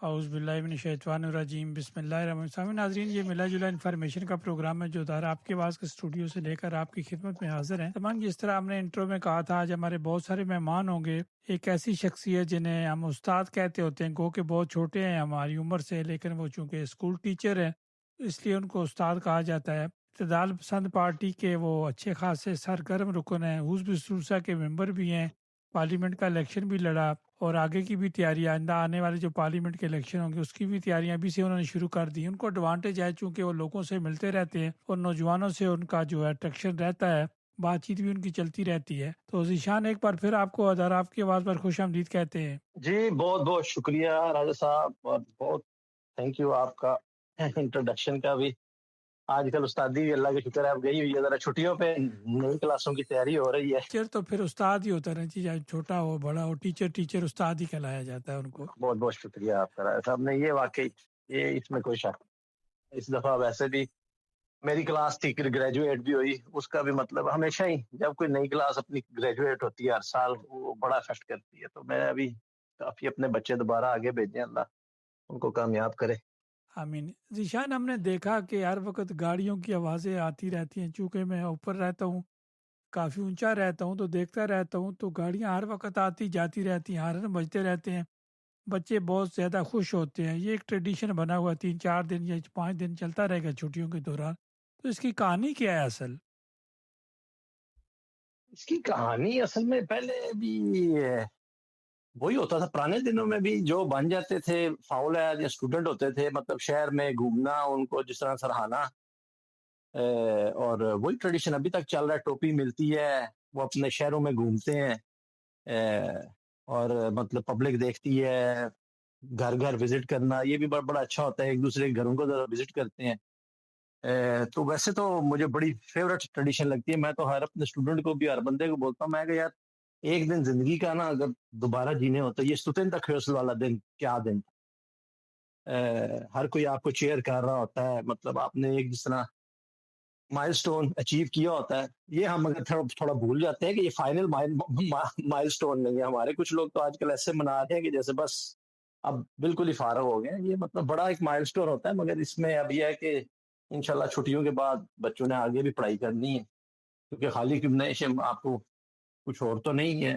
اعوذ باللہ من الشیطان الرجیم بسم اللہ الرحمن الرحیم۔ ناظرین، یہ ملا جلا انفارمیشن کا پروگرام ہے جو دارا آپ کے آواز کے اسٹوڈیو سے لے کر آپ کی خدمت میں حاضر ہیں۔ تمام جس طرح ہم نے انٹرو میں کہا تھا، آج ہمارے بہت سارے مہمان ہوں گے۔ ایک ایسی شخصیت جنہیں ہم استاد کہتے ہوتے ہیں، گو کہ بہت چھوٹے ہیں ہماری عمر سے، لیکن وہ چونکہ اسکول ٹیچر ہیں اس لیے ان کو استاد کہا جاتا ہے۔ اعتدال پسند پارٹی کے وہ اچھے خاصے سرگرم رکن ہیں، حزب سورسا کے ممبر بھی ہیں، پارلیمنٹ کا الیکشن بھی لڑا اور آگے کی بھی تیاریاں، آئندہ آنے والے جو پارلیمنٹ کے الیکشن ہوں گے اس کی بھی تیاریاں ابھی سے انہوں نے شروع کر دی۔ ان کو ایڈوانٹیج ہے چونکہ وہ لوگوں سے ملتے رہتے ہیں اور نوجوانوں سے ان کا جو ہے اٹریکشن رہتا ہے، بات چیت بھی ان کی چلتی رہتی ہے۔ تو ذیشان، ایک بار پھر آپ کو ادارہ آپ کی آواز پر خوش آمدید کہتے ہیں۔ جی بہت بہت شکریہ راجہ صاحب، اور بہت تھینک یو آپ کا انٹروڈکشن کا بھی۔ آج کل استادی بھی اللہ کا شکر ہے اب گئی ہوئی ہے، ذرا چھٹیوں پہ نئی کلاسوں کی تیاری ہو رہی ہے۔ ٹیچر تو پھر استاد ہی ہوتا ہے، چاہے چھوٹا ہو بڑا ہو، ٹیچر استاد ہی کہلایا جاتا ہے ان کو۔ بہت بہت شکریہ آپ کا راجہ صاحب نے، یہ واقعی یہ اس میں کوئی شک نہیں۔ اس دفعہ ویسے بھی میری کلاس تھی گریجویٹ بھی ہوئی، اس کا بھی مطلب ہمیشہ ہی جب کوئی نئی کلاس اپنی گریجویٹ ہوتی ہے ہر سال وہ بڑا افیکٹ کرتی ہے، تو میں ابھی کافی اپنے بچے دوبارہ آگے بھیجیں، اللہ ان کو کامیاب کرے۔ آمین۔ ذیشان، ہم نے دیکھا کہ ہر وقت گاڑیوں کی آوازیں آتی رہتی ہیں، چونکہ میں اوپر رہتا ہوں، کافی اونچا رہتا ہوں، تو دیکھتا رہتا ہوں تو گاڑیاں ہر وقت آتی جاتی رہتی ہیں، ہارن بجتے رہتے ہیں، بچے بہت زیادہ خوش ہوتے ہیں۔ یہ ایک ٹریڈیشن بنا ہوا 3-4 دن یا 5 دن چلتا رہے گا چھٹیوں کے دوران۔ تو اس کی کہانی کیا ہے اصل؟ اس کی کہانی اصل میں پہلے بھی وہی ہوتا تھا، پرانے دنوں میں بھی جو بن جاتے تھے فاؤل ہے یا اسٹوڈنٹ ہوتے تھے، مطلب شہر میں گھومنا، ان کو جس طرح سراہنا، اور وہی ٹریڈیشن ابھی تک چل رہا ہے۔ ٹوپی ملتی ہے، وہ اپنے شہروں میں گھومتے ہیں، اور مطلب پبلک دیکھتی ہے، گھر گھر وزٹ کرنا یہ بھی بڑا بڑا اچھا ہوتا ہے، ایک دوسرے کے گھروں کو ذرا وزٹ کرتے ہیں۔ تو ویسے تو مجھے بڑی فیوریٹ ٹریڈیشن لگتی ہے، میں تو ہر اپنے اسٹوڈنٹ کو بھی، ہر بندے کو بولتا ہوں، میں کہ یار ایک دن زندگی کا نا اگر دوبارہ جینے ہو تو یہ ستن تک خیوصل والا دن کیا دن۔ ہر کوئی آپ کو چیئر کر رہا ہوتا ہے، مطلب آپ نے ایک جس طرح مائل سٹون اچیو کیا ہوتا ہے، یہ ہم اگر تھوڑا بھول جاتے ہیں کہ یہ فائنل مائل سٹون نہیں ہے۔ ہمارے کچھ لوگ تو آج کل ایسے منا رہے ہیں کہ جیسے بس اب بالکل ہی فارغ ہو گئے ہیں۔ یہ مطلب بڑا ایک مائل سٹون ہوتا ہے، مگر اس میں اب یہ ہے کہ انشاءاللہ چھٹیوں کے بعد بچوں نے آگے بھی پڑھائی کرنی ہے، کیونکہ خالی کمبینیشن آپ کو کچھ اور تو نہیں ہے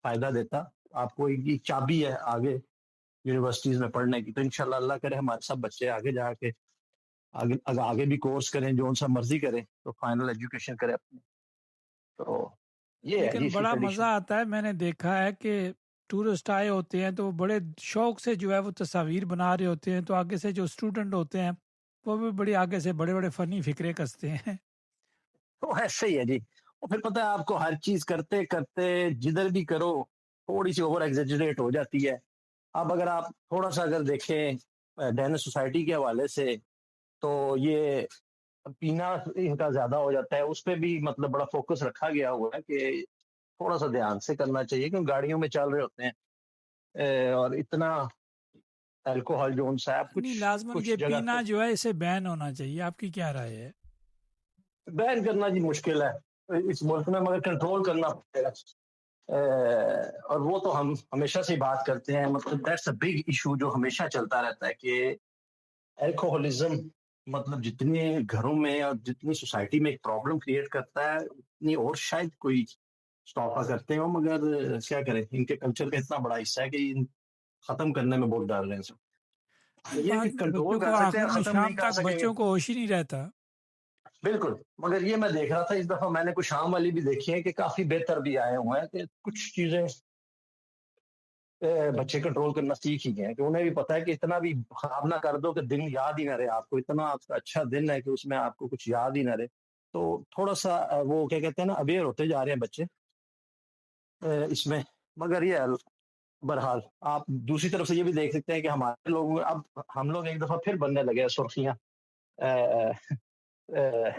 فائدہ دیتا، آپ کو ایک چابی ہے آگے یونیورسٹیز میں پڑھنے کی۔ تو انشاءاللہ اللہ کرے ہمارے سب بچے آگے جا کے آگے بھی کورس کریں، جو ان سا مرضی کریں، تو فائنل ایجوکیشن کریں اپنی۔ تو یہ ہے لیکن اس کی بڑا ٹریڈیشن۔ مزہ آتا ہے، میں نے دیکھا ہے کہ ٹورسٹ آئے ہوتے ہیں تو وہ بڑے شوق سے جو ہے وہ تصاویر بنا رہے ہوتے ہیں، تو آگے سے جو اسٹوڈنٹ ہوتے ہیں وہ بھی بڑی آگے سے بڑے بڑے فنی فکرے کستے ہیں۔ تو ایسے ہی ہے جی، اور پھر پتہ ہے آپ کو ہر چیز کرتے کرتے جدھر بھی کرو تھوڑی سی اوور ایگزیجریٹ ہو جاتی ہے۔ اب اگر آپ تھوڑا سا اگر دیکھیں ڈینس سوسائٹی کے حوالے سے، تو یہ پینا ان کا زیادہ ہو جاتا ہے، اس پہ بھی مطلب بڑا فوکس رکھا گیا ہوا ہے کہ تھوڑا سا دھیان سے کرنا چاہیے، کیونکہ گاڑیوں میں چل رہے ہوتے ہیں، اور اتنا الکوہول جو ان سے آپ نہیں، کچھ لازماً یہ جگہ پینا پہ جو ہے اسے بین ہونا چاہیے، آپ کی کیا رائے ہے؟ بین کرنا جی مشکل ہے اس ملک میں، مگر کنٹرول کرنا پڑے گا۔ اور وہ تو ہم ہمیشہ سے بات کرتے ہیں، مطلب دیٹس اے بگ ایشو جو ہمیشہ چلتا رہتا ہے کہ الکوہولزم مطلب جتنے گھروں میں اور جتنی سوسائٹی میں ایک پرابلم کریٹ کرتا ہے، اتنی اور شاید کوئی اسٹاپا کرتے ہو، مگر کیا کریں، ان کے کلچر کا اتنا بڑا حصہ ہے کہ ختم کرنے میں بہت ڈر رہے ہیں سب۔ یہ بعد کہ میں کنٹرول بچوں کو کر سکتے ہیں، آخر میں ختم نہیں شام کر تک سکیں گے۔ بچوں کو ہوش ہی نہیں رہتا۔ بالکل، مگر یہ میں دیکھ رہا تھا اس دفعہ میں نے کچھ شام والی بھی دیکھی ہے کہ کافی بہتر بھی آئے ہوئے ہیں، کہ کچھ چیزیں بچے کنٹرول کرنا سیکھ ہی گئے ہیں، کہ انہیں بھی پتا ہے کہ اتنا بھی خراب نہ کر دو کہ دن یاد ہی نہ رہے آپ کو، اتنا آپ کا اچھا دن ہے کہ اس میں آپ کو کچھ یاد ہی نہ رہے۔ تو تھوڑا سا وہ کیا کہتے ہیں نا، اویئر ہوتے جا رہے ہیں بچے اس میں۔ مگر یہ بہرحال آپ دوسری طرف سے یہ بھی دیکھ سکتے ہیں کہ ہمارے لوگ اب ہم لوگ ایک دفعہ پھر بننے لگے ہیں سرخیاں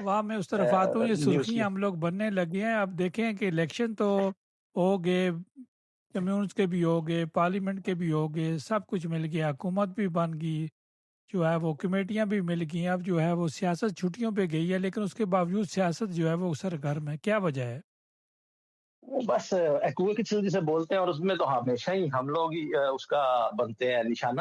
وہاں میں اس طرف آتا ہوں، یہ نیوز کی۔ سرخیاں ہم لوگ بننے لگے ہیں۔ اب دیکھیں کہ الیکشن تو ہو گئے، کمیونز کے بھی ہو گئے، پارلیمنٹ کے بھی ہو گئے، سب کچھ مل گیا، حکومت بھی بن گئی، جو ہے وہ کمیٹیاں بھی مل گئی۔ اب جو ہے وہ سیاست چھٹیوں پہ گئی ہے، لیکن اس کے باوجود سیاست جو ہے وہ سرگرم ہے۔ کیا وجہ ہے؟ وہ بس ایکویکل جسے بولتے ہیں، اور اس میں تو ہمیشہ ہی ہم لوگ ہی اس کا بنتے ہیں نشانہ۔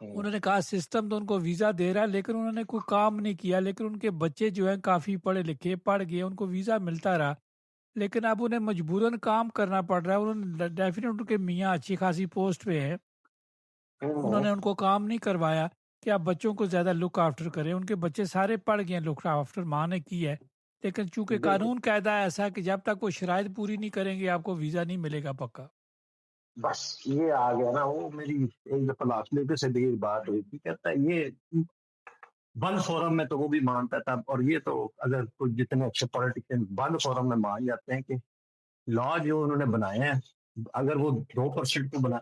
انہوں نے کہا سسٹم تو ان کو ویزا دے رہا ہے لیکن انہوں نے کوئی کام نہیں کیا، لیکن ان کے بچے جو ہیں کافی پڑھے لکھے پڑھ گئے، ان کو ویزا ملتا رہا، لیکن اب انہیں مجبوراً کام کرنا پڑ رہا ہے۔ انہوں نے ڈیفینیٹ ان کے میاں اچھی خاصی پوسٹ پہ ہے، انہوں نے ان کو کام نہیں کروایا کہ آپ بچوں کو زیادہ لک آفٹر کریں، ان کے بچے سارے پڑھ گئے ہیں، لک آفٹر ماں نے کی ہے، لیکن چونکہ بالکل قانون قاعدہ ایسا ہے کہ جب تک وہ شرائط پوری نہیں کریں گے آپ کو ویزا نہیں ملے گا پکا۔ بس یہ آ گیا نا، وہ میری ایک دفعہ لاسٹ سے بھی ایک بات ہوئی تھی، کہتا ہے یہ بند فورم میں تو وہ بھی مانتا تھا، اور یہ تو اگر کوئی جتنے اچھے پولیٹیشین بند فورم میں مان جاتے ہیں کہ لا جو انہوں نے بنائے ہیں اگر وہ 2% کو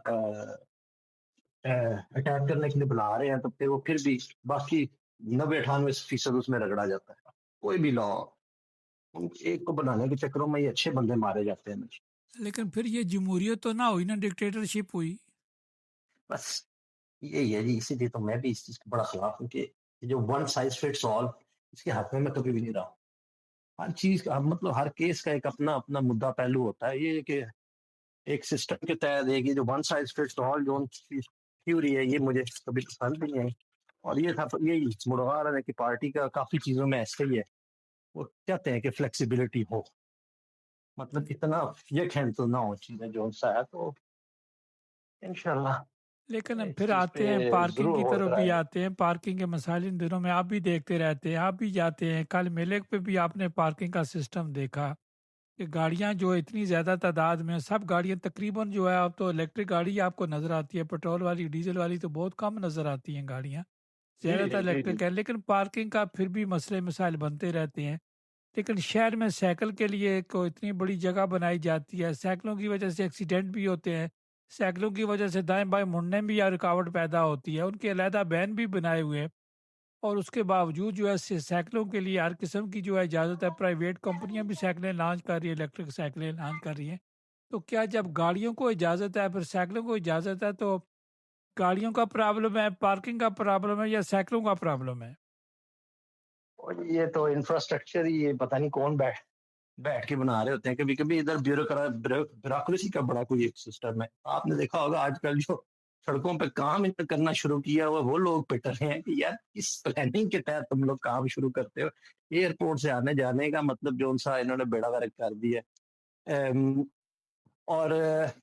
اٹیک کرنے کے لیے بنا رہے ہیں تو پھر بھی باقی 90-98% اس میں رگڑا جاتا ہے۔ کوئی بھی لا ایک کو بنانے کے چکروں میں یہ اچھے بندے مارے جاتے ہیں۔ لیکن پھر یہ جمہوریت تو نہ ہوئی نا، ڈکٹیٹرشپ ہوئی۔ بس یہی ہے جی، اسی لیے تو میں بھی اس چیز کے بڑا خلاف ہوں کہ جو ون سائز فٹس آل اس کے حق میں کبھی بھی نہیں رہا۔ ہر چیز کا مطلب ہر کیس کا ایک اپنا اپنا مدعا پہلو ہوتا ہے، یہ کہ ایک سسٹم کے تحت ایک جو ون سائز فٹس آل جو تھیوری ہے یہ مجھے کبھی پسند بھی نہیں ہے، اور یہ تھا یہی مڑغا رہا ہے کہ پارٹی کا کافی چیزوں میں ایسے ہی ہے، وہ چاہتے ہیں کہ فلیکسیبلٹی ہو، مطلب اتنا یہ کھیل تو نہ ہو چیزیں جو سا ہے، تو انشاءاللہ لیکن ہم اس پھر چیز آتے پہ ہیں پارکنگ ضرور کی غور طرف کرا بھی جائے۔ آتے ہیں، پارکنگ کے مسائل ان دنوں میں آپ بھی دیکھتے رہتے ہیں، آپ بھی جاتے ہیں، کل میلے پہ بھی آپ نے پارکنگ کا سسٹم دیکھا کہ گاڑیاں جو اتنی زیادہ تعداد میں، سب گاڑیاں تقریباً جو ہے اب تو الیکٹرک گاڑی آپ کو نظر آتی ہے، پیٹرول والی ڈیزل والی تو بہت کم نظر آتی ہیں گاڑیاں، جی زیادہ تر جی جی جی الیکٹرک ہے، لیکن پارکنگ کا پھر بھی مسئلے مسائل بنتے رہتے ہیں۔ لیکن شہر میں سائیکل کے لیے کوئی اتنی بڑی جگہ بنائی جاتی ہے، سائیکلوں کی وجہ سے ایکسیڈنٹ بھی ہوتے ہیں، سائیکلوں کی وجہ سے دائیں بائیں مڑنے میں بھی رکاوٹ پیدا ہوتی ہے، ان کے علیحدہ بین بھی بنائے ہوئے ہیں، اور اس کے باوجود جو ہے سائیکلوں کے لیے ہر قسم کی جو ہے اجازت ہے، پرائیویٹ کمپنیاں بھی سائیکلیں لانچ کر رہی ہیں، الیکٹرک سائیکلیں لانچ کر رہی ہیں۔ تو کیا جب گاڑیوں کو اجازت ہے پھر سائیکلوں کو اجازت ہے تو گاڑیوں کا پرابلم ہے، پارکنگ کا پرابلم ہے، یا سائیکلوں کا پرابلم ہے؟ اور یہ تو انفراسٹرکچر ہی یہ پتہ نہیں کون بیٹھ کے بنا رہے ہوتے ہیں، کبھی کبھی ادھر بیوروکریسی کا بڑا کوئی ایک سسٹم ہے۔ آپ نے دیکھا ہوگا آج کل جو سڑکوں پہ کام کرنا شروع کیا ہوا وہ لوگ پٹ رہے ہیں کہ یار کس پلاننگ کے تحت تم لوگ کام شروع کرتے ہو، ایئرپورٹ سے آنے جانے کا مطلب جو سا انہوں نے بیڑا غرق کر دیا ہے۔ اور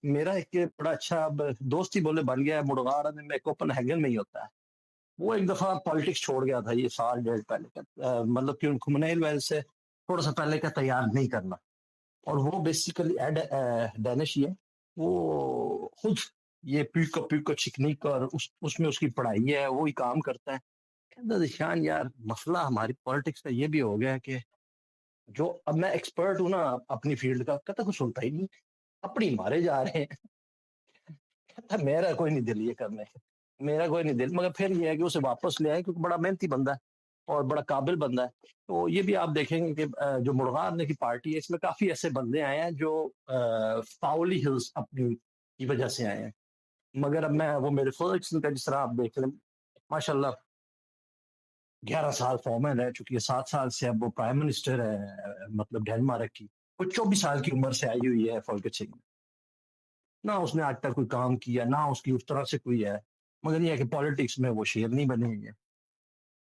میرا ایک بڑا اچھا اب دوست ہی بولے بن گیا ہے مڑغا رہا میں کوپن ہیگن میں ہی ہوتا ہے، وہ ایک دفعہ پالیٹکس چھوڑ گیا تھا، یہ سال ڈیڑھ پہلے کا، مطلب کہ خمینی ویل سے تھوڑا سا پہلے کا تیار نہیں کرنا، اور وہ بیسیکلی ڈینش ہی ہے، وہ خود یہ پیکو چکنی اور اس میں اس کی پڑھائی ہے، وہی کام کرتا ہے۔ کہتا دشان یار مسئلہ ہماری پالیٹکس کا یہ بھی ہو گیا کہ جو اب میں ایکسپرٹ ہوں نا اپنی فیلڈ کا، کہتا کچھ سنتا ہی نہیں، اپنی مارے جا رہے ہیں، کہتا میرا کوئی نہیں دل یہ کرنے، میرا کوئی نہیں دل، مگر پھر یہ ہے کہ اسے واپس لے آئے کیونکہ بڑا محنتی بندہ ہے اور بڑا قابل بندہ ہے۔ تو یہ بھی آپ دیکھیں گے کہ جو مرغان کی پارٹی ہے اس میں کافی ایسے بندے آئے ہیں جو فاؤلی ہلز اپنی کی وجہ سے آئے ہیں، مگر اب میں وہ میرے فرگسن کا جس طرح آپ دیکھ لیں ماشاء اللہ 11 سال فارمر رہ چکی ہے، 7 سال سے اب وہ پرائم منسٹر ہے، مطلب ڈینمارک کی، وہ 24 سال کی عمر سے آئی ہوئی ہے فرگسن، نہ اس نے آج تک کوئی کام کیا، نہ اس کی اس طرح سے کوئی ہے، مگر یہ ہے کہ پالیٹکس میں وہ شیر نہیں بنے ہوئی ہے۔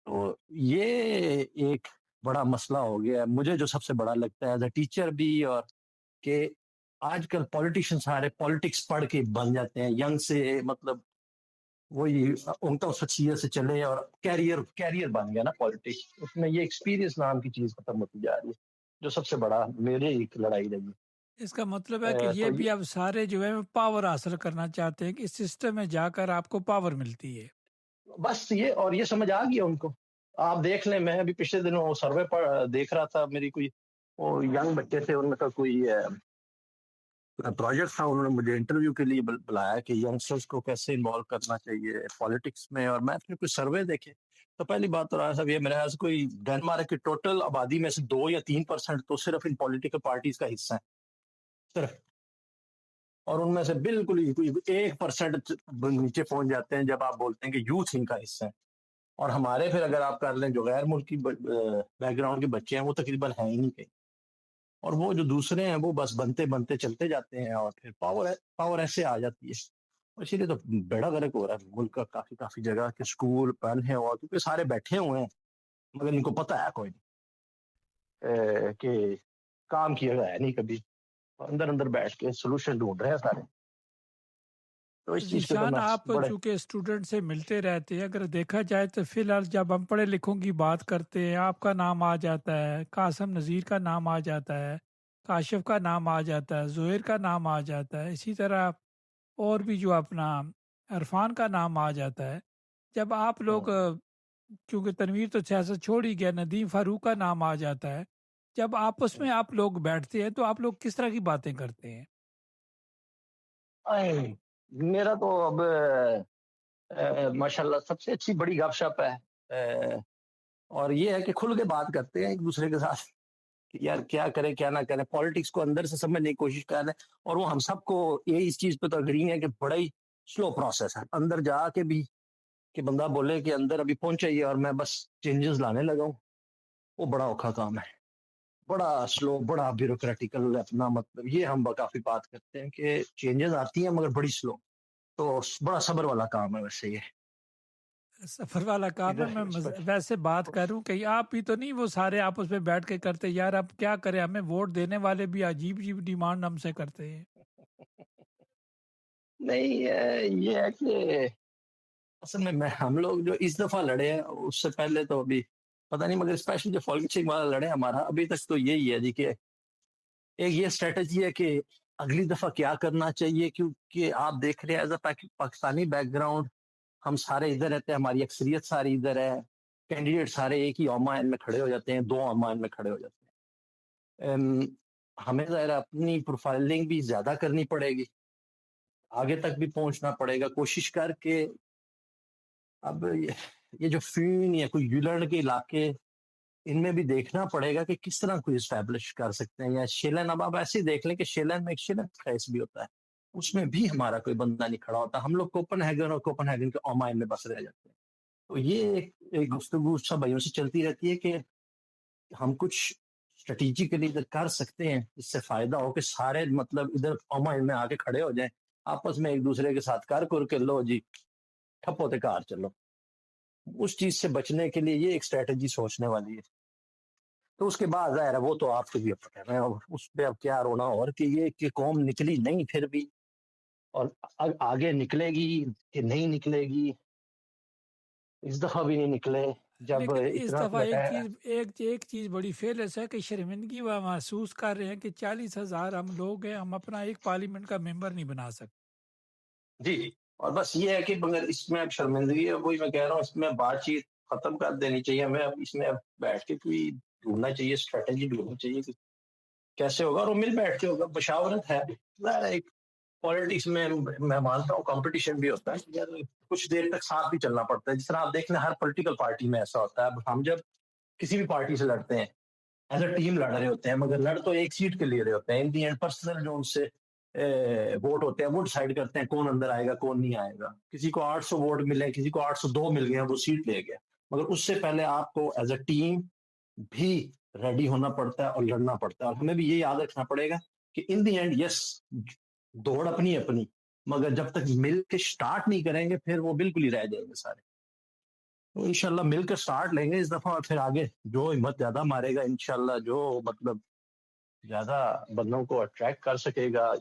تو یہ ایک بڑا مسئلہ ہو گیا ہے مجھے، جو سب سے بڑا لگتا ہے ایز اے ٹیچر بھی، اور کہ آج کل پولیٹیشین سارے پالیٹکس پڑھ کے بن جاتے ہیں ینگ سے، مطلب وہی ان کا شخصیت سے چلے اور کیریئر بن گیا نا پالیٹکس، اس میں یہ ایکسپیرینس نام کی چیز ختم ہوتی جا رہی ہے، جو سب سے بڑا میرے ایک لڑائی رہی اس کا مطلب ہے کہ ہے۔ یہ بھی اب سارے جو ہے پاور حاصل کرنا چاہتے ہیں کہ اس سسٹم میں جا کر آپ کو پاور ملتی ہے، بس یہ، اور یہ سمجھ آ گیا ان کو۔ آپ دیکھ لیں، میں ابھی پچھلے دنوں وہ سروے پر دیکھ رہا تھا، میری کوئی وہ ینگ بچے تھے، ان میں کا کوئی پروجیکٹ تھا، انہوں نے مجھے انٹرویو کے لیے بلایا کہ ینگسٹرز کو کیسے انوالو کرنا چاہیے پالیٹکس میں، اور میں نے کوئی سروے دیکھے تو پہلی بات تو رہا صاحب یہ میرے خیال سے کوئی ڈنمارک کی ٹوٹل آبادی میں سے 2 یا 3% تو صرف ان پولیٹیکل پارٹیز کا حصہ ہے صرف، اور ان میں سے بالکل ہی کوئی 1% نیچے پہنچ جاتے ہیں جب آپ بولتے ہیں کہ یوتھ ان کا حصہ ہے، اور ہمارے پھر اگر آپ کر لیں جو غیر ملکی بیک گراؤنڈ کے بچے ہیں وہ تقریباً ہیں ہی نہیں کہیں، اور وہ جو دوسرے ہیں وہ بس بنتے بنتے چلتے جاتے ہیں، اور پھر پاور ایسے آ جاتی ہے۔ اسی لیے تو بیڑا غرق ہو رہا ہے ملک کا کافی جگہ کے اسکول بند ہیں، اور کیونکہ سارے بیٹھے ہوئے ہیں مگر ان کو پتہ ہے کوئی نہیں کہ کام کیا گیا ہے نہیں کبھی، اندر اندر بیٹھ کے سولوشن ڈھونڈ رہے ہیں سارے. تو اس چیز پہ تو ذیشان، میں آپ بڑے چونکہ اسٹوڈنٹ سے ملتے رہتے ہیں، اگر دیکھا جائے تو فی الحال جب ہم پڑھے لکھوں کی بات کرتے ہیں آپ کا نام آ جاتا ہے، قاسم نذیر کا نام آ جاتا ہے، کاشف کا نام آ جاتا ہے، زہیر کا نام آ جاتا ہے، اسی طرح اور بھی جو اپنا عرفان کا نام آ جاتا ہے. جب آپ لوگ کیونکہ تنویر تو سیاست چھوڑ ہی گیا، ندیم فاروق کا نام آ جاتا ہے، جب آپس میں آپ لوگ بیٹھتے ہیں تو آپ لوگ کس طرح کی باتیں کرتے ہیں؟ میرا تو اب ماشاءاللہ سب سے اچھی بڑی گپ شپ ہے، اور یہ ہے کہ کھل کے بات کرتے ہیں ایک دوسرے کے ساتھ کہ یار کیا کریں کیا نہ کریں، پالیٹکس کو اندر سے سمجھنے کی کوشش کر رہے ہیں. اور وہ ہم سب کو یہ اس چیز پہ تو اگری ہے کہ بڑا ہی سلو پروسیس ہے اندر جا کے بھی، کہ بندہ بولے کہ اندر ابھی پہنچا ہی ہے اور میں بس چینجز لانے لگا ہوں، وہ بڑا اوکھا کام ہے، بڑا سلو، بڑا بیوروکریٹیکل اپنا مطلب. یہ ہم کافی بات کرتے ہیں کہ چینجز آتی ہیں مگر بڑی سلو، تو بڑا صبر والا کام ہے. ویسے یہ سفر والا کام ہے. ادھر میں اس پہ ویسے بات کروں کہ آپ بھی تو نہیں وہ سارے آپس میں بیٹھ کے کرتے، یار اب کیا کریں، ہمیں ووٹ دینے والے بھی عجیب عجیب ڈیمانڈ ہم سے کرتے ہیں. نہیں، یہ ہے کہ اصل میں ہم لوگ جو اس دفعہ لڑے ہیں اس سے پہلے تو ابھی پتہ نہیں، مگر اسپیشلی جو فالکچنگ والا لڑے ہمارا ابھی تک تو یہی ہے جی کہ ایک یہ اسٹریٹجی ہے کہ اگلی دفعہ کیا کرنا چاہیے، کیونکہ آپ دیکھ رہے ہیں as a Pakistani back ground ہم سارے ادھر رہتے ہیں، ہماری اکثریت ساری ادھر ہے، کینڈیڈیٹ سارے ایک ہی عمان میں کھڑے ہو جاتے ہیں، دو عمان میں کھڑے ہو جاتے ہیں. ہمیں ظاہر اپنی پروفائلنگ بھی زیادہ کرنی پڑے گی، آگے تک بھی پہنچنا پڑے گا کوشش کر کے. اب یہ جو فین یا کوئی یولرن کے علاقے، ان میں بھی دیکھنا پڑے گا کہ کس طرح کوئی اسٹیبلش کر سکتے ہیں. یا شیلن، اب آپ ایسے ہی دیکھ لیں کہ شیلن میں ایک شیلن فیس بھی ہوتا ہے، اس میں بھی ہمارا کوئی بندہ نہیں کھڑا ہوتا، ہم لوگ کوپن ہیگن اور کوپن ہیگن کے اومائن میں بس رہ جاتے ہیں. تو یہ ایک گفتگو سب بھائیوں سے چلتی رہتی ہے کہ ہم کچھ اسٹریٹجیکلی ادھر کر سکتے ہیں اس سے فائدہ ہو کہ سارے مطلب ادھر اومائن میں آ کے کھڑے ہو جائیں، آپس میں ایک دوسرے کے ساتھ کر کے لو جی ٹھپ ہوتے کار چلو. اس چیز سے بچنے کے لیے یہ ایک اسٹریٹجی سوچنے والی ہے. تو اس کے بعد ظاہر ہے وہ تو آپ کو بھی پتہ ہے، اس پہ اب کیا رونا، اور کہ یہ کہ قوم نکلی نہیں پھر بھی، اور آگے نکلے گی کہ نہیں نکلے گی، اس دفعہ بھی نہیں نکلے جب لیکن اس اتنا دفعہ پلٹا ہے. ایک چیز بڑی فیلس ہے کہ شرمندگی وہ محسوس کر رہے ہیں کہ 40,000 ہم لوگ ہیں، ہم اپنا ایک پارلیمنٹ کا ممبر نہیں بنا سکتے. جی، اور بس یہ ہے کہ مگر اس میں اب شرمندگی ہے، وہی میں کہہ رہا ہوں، اس میں بات چیت ختم کر دینی چاہیے ہمیں. اب اس میں اب بیٹھ کے کوئی ڈھونڈنا چاہیے، اسٹریٹجی ڈھونڈنی چاہیے کہ کیسے ہوگا، اور وہ مل بیٹھ کے ہوگا. مشاورت ہے ظاہر ہے، ایک پالیٹکس میں میں مانتا ہوں کمپٹیشن بھی ہوتا ہے، یار کچھ دیر تک ساتھ بھی چلنا پڑتا ہے. جس طرح آپ دیکھ لیں ہر پولیٹیکل پارٹی میں ایسا ہوتا ہے. اب ہم جب کسی بھی پارٹی سے لڑتے ہیں ایز اے ٹیم لڑ رہے ہوتے ہیں، مگر لڑ تو ایک سیٹ کے لیے رہے ہوتے ہیں. ان دی اینڈ پرسنل جو ان سے ووٹ ہوتے ہیں وہ ڈیسائیڈ کرتے ہیں کون اندر آئے گا کون نہیں آئے گا. کسی کو 800 ووٹ ملے، کسی کو 802 مل گئے، وہ سیٹ لے گیا. مگر اس سے پہلے آپ کو ایز اے ٹیم بھی ریڈی ہونا پڑتا ہے اور لڑنا پڑتا ہے. اور ہمیں بھی یہ یاد رکھنا پڑے گا کہ ان دی اینڈ یس دوڑ اپنی اپنی، مگر جب تک مل کے سٹارٹ نہیں کریں گے پھر وہ بالکل ہی رہ جائیں گے سارے. تو انشاءاللہ مل کر سٹارٹ لیں گے اس دفعہ، اور پھر آگے جو ہمت زیادہ مارے گا انشاءاللہ، جو مطلب زیادہ بندوں کو اٹریکٹ کر سکے گا،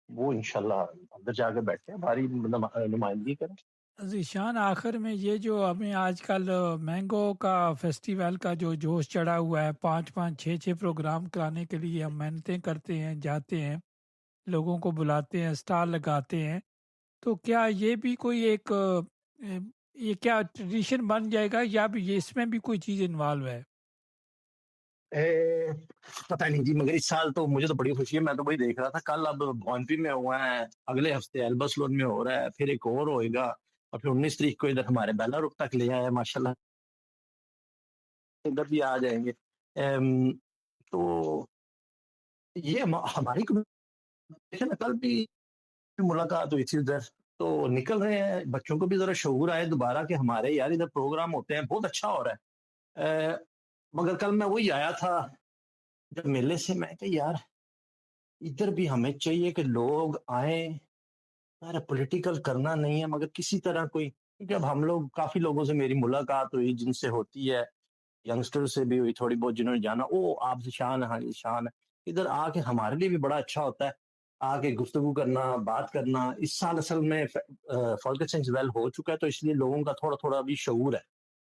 وہ انشاءاللہ اندر جا کے بیٹھے ہماری نمائندگی کریں. ذیشان، آخر میں یہ جو ہمیں آج کل مینگو کا فیسٹیول کا جو جوش چڑھا ہوا ہے، 5 5 6 6 پروگرام کرانے کے لیے ہم محنتیں کرتے ہیں، جاتے ہیں، لوگوں کو بلاتے ہیں، اسٹال لگاتے ہیں، تو کیا یہ بھی کوئی ایک یہ کیا ٹریڈیشن بن جائے گا، یا بھی یہ اس میں بھی کوئی چیز انوالو ہے؟ پتہ نہیں جی، مگر اس سال تو مجھے تو بڑی خوشی ہے. میں تو وہی دیکھ رہا تھا کل، اب بھونپی میں ہوا ہے، اگلے ہفتے ایلبس لون میں ہو رہا ہے، پھر ایک اور ہوئے گا، اور پھر 19 تاریخ کو ادھر ہمارے بیلا رخ تک لے آئے ماشاءاللہ، ادھر بھی آ جائیں گے. تو یہ ہماری کل بھی ملاقات ہوئی تھی ادھر، تو نکل رہے ہیں بچوں کو بھی ذرا شعور آئے دوبارہ کہ ہمارے یار ادھر پروگرام ہوتے ہیں، بہت اچھا ہو رہا ہے. مگر کل میں وہی آیا تھا جب میلے سے، میں کہ یار ادھر بھی ہمیں چاہیے کہ لوگ آئیں ظاہر ہے پولیٹیکل کرنا نہیں ہے مگر کسی طرح کوئی، کیونکہ اب ہم لوگ کافی لوگوں سے میری ملاقات ہوئی جن سے ہوتی ہے، ینگسٹر سے بھی ہوئی تھوڑی بہت، جنہوں نے جانا او آپ سے شان ہے، ہاں یہ شان ہے، ادھر آ کے ہمارے لیے بھی بڑا اچھا ہوتا ہے آ کے گفتگو کرنا، بات کرنا۔ اس سال اصل میں فرگسن ویل ہو چکا ہے تو اس لیے لوگوں کا تھوڑا تھوڑا بھی شعور ہے،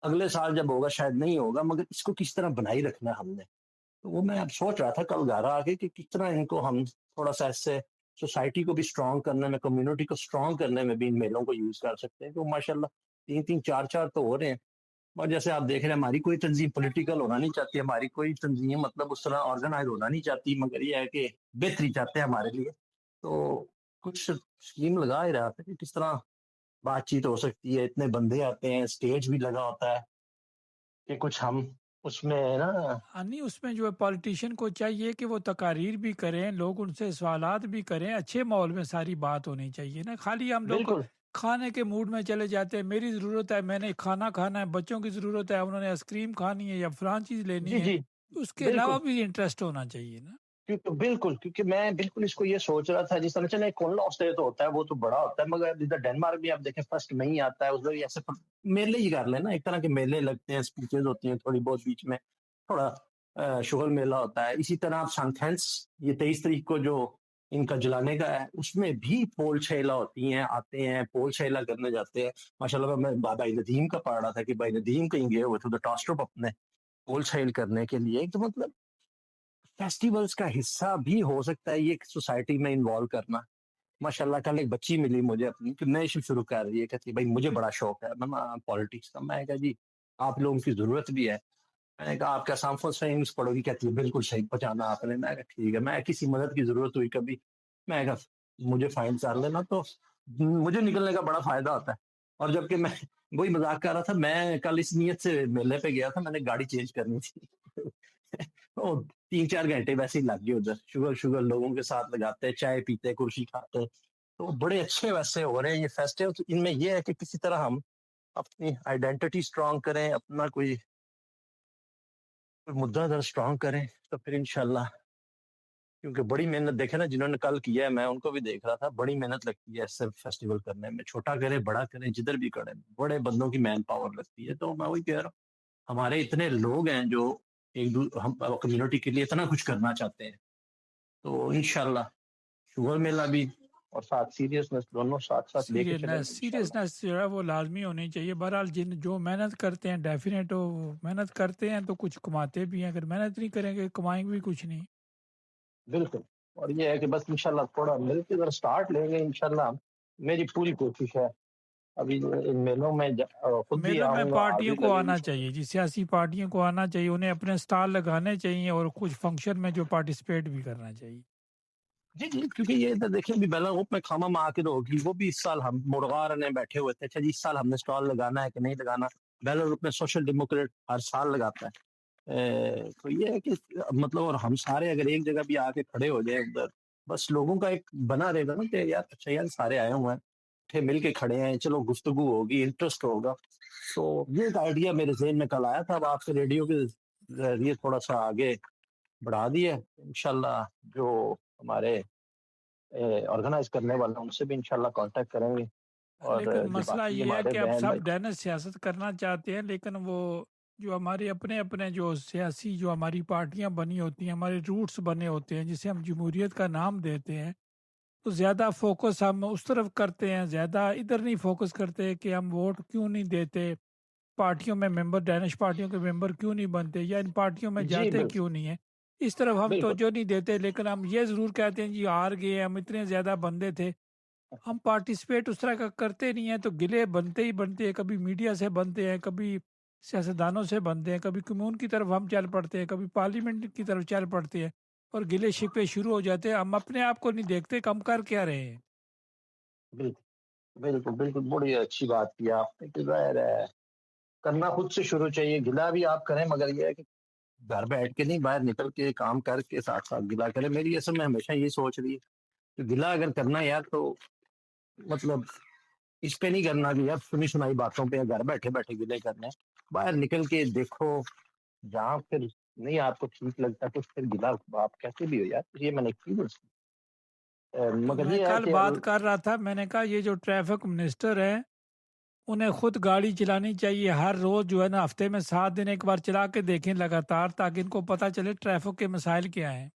اگلے سال جب ہوگا شاید نہیں ہوگا، مگر اس کو کس طرح بنائی رکھنا ہے ہم نے۔ تو وہ میں اب سوچ رہا تھا کل گھر آ کے کہ کس طرح ان کو ہم تھوڑا سا اس سے سوسائٹی کو بھی اسٹرانگ کرنے میں، کمیونٹی کو اسٹرانگ کرنے میں بھی ان میلوں کو یوز کر سکتے ہیں، تو ماشاء اللہ تین تین چار چار تو ہو رہے ہیں۔ اور جیسے آپ دیکھ رہے ہیں ہماری کوئی تنظیم پولیٹیکل ہونا نہیں چاہتی، ہماری کوئی تنظیم مطلب اس طرح آرگنائز ہونا نہیں چاہتی، مگر یہ ہے کہ بہتری چاہتے ہیں ہمارے لیے۔ تو کچھ اسکیم لگا ہی رہا تھا کہ کس طرح بات چیت ہو سکتی ہے، اتنے بندے آتے ہیں، اسٹیج بھی لگا ہوتا ہے کہ کچھ ہم اس میں نا۔ ہاں نہیں، اس میں جو ہے پالیٹیشین کو چاہیے کہ وہ تقاریر بھی کریں، لوگ ان سے سوالات بھی کریں، اچھے ماحول میں ساری بات ہونی چاہیے نا، خالی ہم لوگ بالکل کھانے کے موڈ میں چلے جاتے ہیں، میری ضرورت ہے میں نے کھانا کھانا ہے، بچوں کی ضرورت ہے انہوں نے آئس کریم کھانی ہے یا فلان چیز جی لینی ہے، جی اس کے بالکل، علاوہ بھی انٹرسٹ ہونا چاہیے نا۔ کیونکہ میں بالکل اس کو یہ سوچ رہا تھا، جس طرح چلے کون لاس ڈے تو ہوتا ہے وہ تو بڑا ہوتا ہے، مگر ادھر ڈنمارک بھی آپ دیکھیں فرسٹ میں ہی آتا ہے، ادھر بھی ایسے میلے ہی کر لینا، ایک طرح کے میلے لگتے ہیں، اسپیچز ہوتی ہیں تھوڑی بہت بیچ میں، تھوڑا شغل میلہ ہوتا ہے۔ اسی طرح آپ سانتھینس یہ 23 تاریخ کو جو ان کا جلانے کا ہے اس میں بھی پول چھیلا ہوتی ہیں، آتے ہیں پول چھیلا کرنے جاتے ہیں۔ ماشاء اللہ میں بھائی ندیم کا پڑھ رہا تھا کہ بھائی ندیم کہیں گئے ہوئے تھے ٹاسٹروپ اپنے پول چھیل کرنے کے لیے، تو مطلب فیسٹیولز کا حصہ بھی ہو سکتا ہے یہ سوسائٹی میں انوالو کرنا۔ ماشاء اللہ کل ایک بچی ملی مجھے اپنی کہ نئے شروع کر رہی ہے، کہتی ہے بھائی مجھے بڑا شوق ہے پالیٹکس کا۔ میں نے کہا جی آپ لوگوں کی ضرورت بھی ہے۔ میں نے کہا آپ کیا سامفل سائنس پڑھو گی؟ کہتی ہے بالکل صحیح پہچانا آپ نے۔ میں نے کہا ٹھیک ہے، میں کسی مدد کی ضرورت ہوئی کبھی میں نے کہا مجھے فائنڈ کر لینا، تو مجھے نکلنے کا بڑا فائدہ ہوتا ہے۔ اور جبکہ میں وہی مذاق کر رہا تھا، میں کل اس نیت سے میلے پہ گیا تھا، میں نے گاڑی چینج کرنی تھی وہ 3 4 گھنٹے ویسے ہی لگ گئے ادھر، شوگر لوگوں کے ساتھ لگاتے، چائے پیتے، کرسی کھاتے، تو بڑے اچھے ویسے ہو رہے ہیں یہ فیسٹیول۔ ان میں یہ ہے کہ کسی طرح ہم اپنی آئیڈینٹی اسٹرانگ کریں، اپنا کوئی مدعا در اسٹرانگ کریں، تو پھر انشاءاللہ، کیونکہ بڑی محنت دیکھیں نا جنہوں نے کل کیا ہے، میں ان کو بھی دیکھ رہا تھا، بڑی محنت لگتی ہے ایسے فیسٹیول کرنے میں، چھوٹا کرے بڑا کرے جدھر بھی کرے، بڑے بندوں کی مین پاور لگتی ہے۔ تو میں وہی کہہ رہا ہوں ہمارے اتنے لوگ ہیں جو ہم کمیونٹی کے لیے اتنا کچھ کرنا چاہتے ہیں، تو انشاءاللہ شوگر میلہ بھی اور ساتھ سیریسنس دونوں ساتھ ساتھ لے کے چلیں گے انشاءاللہ۔ سیریسنس جو ہے وہ لازمی ہونی چاہیے۔ بہرحال جو محنت کرتے ہیں ڈیفینیٹ وہ محنت کرتے ہیں تو کچھ کماتے بھی ہیں، اگر محنت نہیں کریں گے کمائیں گے بھی کچھ نہیں۔ بالکل، اور یہ ہے کہ بس انشاءاللہ تھوڑا مل کے اگر سٹارٹ لیں گے انشاءاللہ، میری پوری کوشش ہے ابھی ان میلوں میں خود بھی میلوں میں آؤں گا، پارٹیوں حاضری کو لگے گی۔ آنا چاہیے جی، سیاسی پارٹیوں کو آنا چاہیے، انہیں اپنے سٹال لگانے چاہیے اور کچھ فنکشن میں جو پارٹیسپیٹ بھی کرنا چاہیے۔ جی جی، کیونکہ یہ ادھر دیکھیں بھی بیلا روپ میں کھاما مارکیٹ ہوگی، وہ بھی اس سال ہم مرغار نے بیٹھے ہوئے تھے، اچھا جی اس سال ہم نے سٹال لگانا ہے کہ نہیں لگانا۔ بیلا روپ میں سوشل ڈیموکریٹ ہر سال لگاتا ہے۔ تو یہ ہے کہ مطلب، اور ہم سارے اگر ایک جگہ بھی آ کے کھڑے ہو جائیں ادھر، بس لوگوں کا ایک بنا رہے گا نا کہ یار اچھا یار سارے آئے ہوئے ہیں، اٹھے مل کے کھڑے ہیں، چلو گفتگو ہوگی، انٹرسٹ ہوگا۔ تو یہ ایک آئیڈیا میرے ذہن میں کل آیا تھا، اب آپ سے ریڈیو کے ذریعے تھوڑا سا آگے بڑھا دیا انشاءاللہ۔ جو ہمارے آرگنائز کرنے والے ہیں ان سے بھی انشاءاللہ کانٹیکٹ کریں گے، اور لیکن جو مسئلہ باقی یہ ہے ہمارے کہ اب بہن سب بھائی۔ ڈینس سیاست کرنا چاہتے ہیں، لیکن وہ جو ہمارے اپنے اپنے جو سیاسی جو ہماری پارٹیاں بنی ہوتی ہیں، ہمارے روٹس بنے ہوتے ہیں جسے ہم جمہوریت کا نام دیتے ہیں، تو زیادہ فوکس ہم اس طرف کرتے ہیں، زیادہ ادھر نہیں فوکس کرتے کہ ہم ووٹ کیوں نہیں دیتے، پارٹیوں میں ممبر ڈینش پارٹیوں کے ممبر کیوں نہیں بنتے، یا ان پارٹیوں میں جی جاتے کیوں نہیں ہیں، اس طرف ہم بالکل توجہ نہیں دیتے۔ لیکن ہم یہ ضرور کہتے ہیں جی ہار گئے، ہم اتنے زیادہ بندے تھے، ہم پارٹیسپیٹ اس طرح کا کرتے نہیں ہیں، تو گلے بنتے ہی بنتے ہیں، کبھی میڈیا سے بنتے ہیں، کبھی سیاستدانوں سے بنتے ہیں، کبھی کمیون کی طرف ہم چل پڑتے ہیں، کبھی پارلیمنٹ کی طرف چل پڑتے ہیں، اور گلے شکوے شروع ہو جاتے ہیں۔ ہم اپنے آپ کو نہیں دیکھتے کہ ہم کر کیا رہے ہیں۔ بالکل بالکل بالکل، بڑی اچھی بات کی آپ نے کہ ظاہر ہے کرنا خود سے شروع چاہیے، گلا بھی آپ کریں، مگر یہ ہے کہ گھر بیٹھ کے نہیں، باہر نکل کے کام کر کے ساتھ ساتھ گلا کریں۔ میری اصل میں ہمیشہ یہ سوچ رہی ہے کہ گلا اگر کرنا ہے یار تو مطلب اس پہ نہیں کرنا کہ یار سنی سنائی باتوں پہ گھر بیٹھے بیٹھے گلے کرنے ہیں، باہر نکل کے دیکھو، جہاں پھر نہیں آپ کو ٹھیک لگتا تو پھر گلا آپ کہتے بھی ہو یار یہ میں نے کی مگر میں یہ ہے کل کہ بات کر رہا تھا، میں نے کہا یہ جو ٹریفک منسٹر ہے انہیں خود گاڑی چلانی چاہیے، ہر روز جو ہے نا ہفتے میں 7 دن ایک بار چلا کے دیکھیں لگاتار، تاکہ ان کو پتہ چلے ٹریفک کے مسائل کیا ہیں۔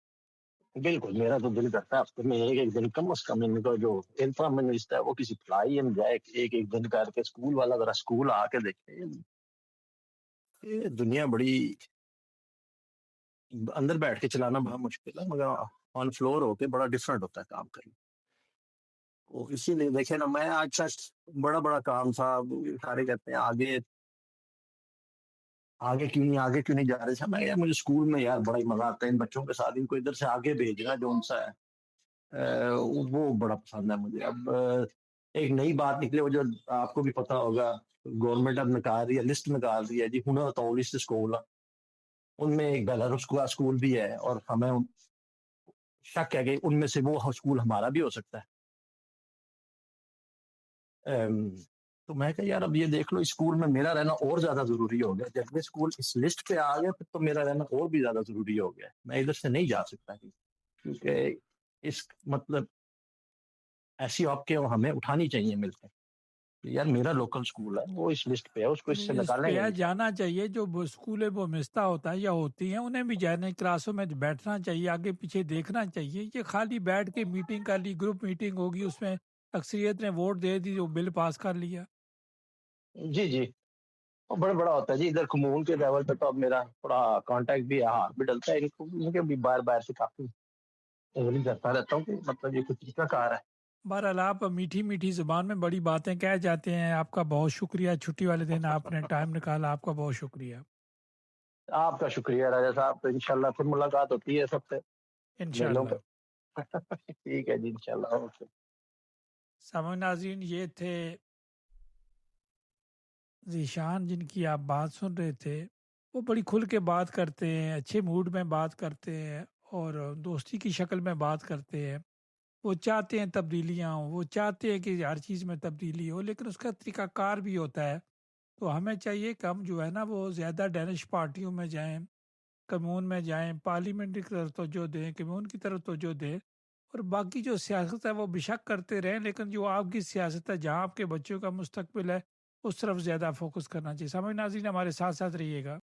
بالکل میرا تو دل کرتا ہے ہفتے میں ایک دن کم از کم ان کا جو انفرا منسٹر ہے وہ کسی فلائی میں جائے، ایک دن کر کے اسکول والا ذرا اسکول آ کے دیکھے۔ یہ دنیا بڑی اندر بیٹھ کے چلانا بڑا مشکل ہے، مگر آن فلور ہو کے بڑا ڈفرنٹ ہوتا ہے کام کرنا۔ تو اسی لیے دیکھیں نا، میں آج تک بڑا کام تھا، سارے کہتے ہیں آگے کیوں نہیں جا رہے تھے؟ میں یار مجھے اسکول میں یار بڑا ہی مزہ آتا ہے ان بچوں کے ساتھ، ان کو ادھر سے آگے بھیجنا جو ان سا ہے وہ بڑا پسند ہے مجھے۔ اب ایک نئی بات نکلے، وہ جو آپ کو بھی پتا ہوگا، گورنمنٹ اب نکال رہی ہے، لسٹ نکال رہی ہے جی 140 اسکول، ان میں ایک بیلاروس کا اسکول بھی ہے، اور ہمیں شک ہے کہ ان میں سے وہ اسکول ہمارا بھی ہو سکتا ہے۔ تو میں کہا یار اب یہ دیکھ لو، اسکول میں میرا رہنا اور زیادہ ضروری ہو گیا، جب یہ اسکول اس لسٹ پہ آ گیا پھر تو میرا رہنا اور بھی زیادہ ضروری ہو گیا، میں ادھر سے نہیں جا سکتا، کیونکہ اس مطلب ایسی آپ کے ہمیں اٹھانی چاہیے مل کے، یار میرا لوکل اسکول ہے، وہ اس لسٹ پہ ہے، اس کو اس سے اس نکالیں گے پہ نہیں۔ جانا چاہیے، جو اسکول ہے وہ مستہ ہوتا ہے یا ہوتی ہیں، انہیں بھی جانے کلاسوں میں بیٹھنا چاہیے، آگے پیچھے دیکھنا چاہیے۔ یہ خالی بیٹھ کے میٹنگ کر لی، گروپ میٹنگ ہوگی، اس میں اکثریت نے ووٹ دے دی، وہ بل پاس کر لیا۔ جی وہ بڑا ہوتا ہے جی، ادھر کمون کے لیول پہ تو اب میرا تھوڑا کانٹیکٹ بھی ہے، ہاتھ بھی ڈلتا ہے ان کے بھی، باہر سے کافی کرتا رہتا ہوں کہ مطلب یہ کچھ طریقہ کار ہے۔ بہرحال آپ میٹھی میٹھی زبان میں بڑی باتیں کہہ جاتے ہیں، آپ کا بہت شکریہ، چھٹی والے دن آپ نے ٹائم نکالا، آپ کا بہت شکریہ۔ آپ کا شکریہ راجا صاحب، تو انشاءاللہ پھر ملاقات ہوتی ہے سب سے میلوں انشاءاللہ۔ پہ۔ ٹھیک ہے جی، انشاءاللہ، اوکے۔ سامعین ناظرین، یہ تھے ذیشان جن کی آپ بات سن رہے تھے۔ وہ بڑی کھل کے بات کرتے ہیں، اچھے موڈ میں بات کرتے ہیں، اور دوستی کی شکل میں بات کرتے ہیں۔ وہ چاہتے ہیں تبدیلیاں ہوں، وہ چاہتے ہیں کہ ہر چیز میں تبدیلی ہو، لیکن اس کا طریقہ کار بھی ہوتا ہے۔ تو ہمیں چاہیے کہ ہم جو ہے نا وہ زیادہ ڈینش پارٹیوں میں جائیں، کمیون میں جائیں، پارلیمنٹ کی طرف توجہ دیں، کمیون کی طرف توجہ دیں، اور باقی جو سیاست ہے وہ بشک کرتے رہیں، لیکن جو آپ کی سیاست ہے جہاں آپ کے بچوں کا مستقبل ہے اس طرف زیادہ فوکس کرنا چاہیے۔ سامعین ناظرین، ہمارے ساتھ ساتھ رہیے گا۔